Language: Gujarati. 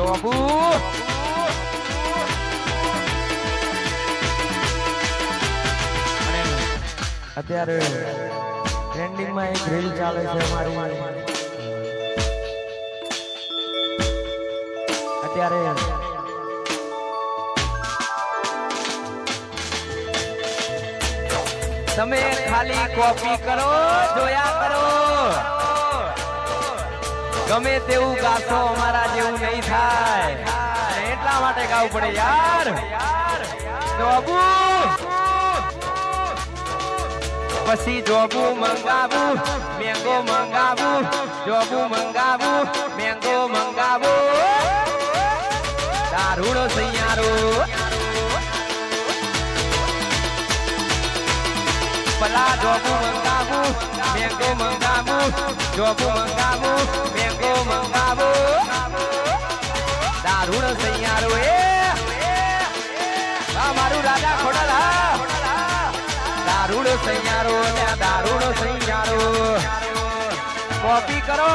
જોબુ અત્યારે ટ્રેન્ડિંગમાં એક રીલ ચાલે છે અમારી અત્યારે તમે ખાલી કોપી કરો જોયા કરો ગમે તેવું ગાશો અમારા જેવું નહીં થાય એટલા માટે ગાવું પડે યાર જોબુ પછી જોબુ મંગાવું મેંગો મંગાવું જોબુ મંગાવું મેંગો મંગાવું દારૂડો સૈયારો પલા જોબુ મંગાવું મેંગો મંગાવું જોબુ મંગાવું મેંગો મંગાવું દારૂડો સૈયારો મારું રાજા ખોડલા દારૂડો સૈયારો દારૂડો સૈયારો કોપી કરો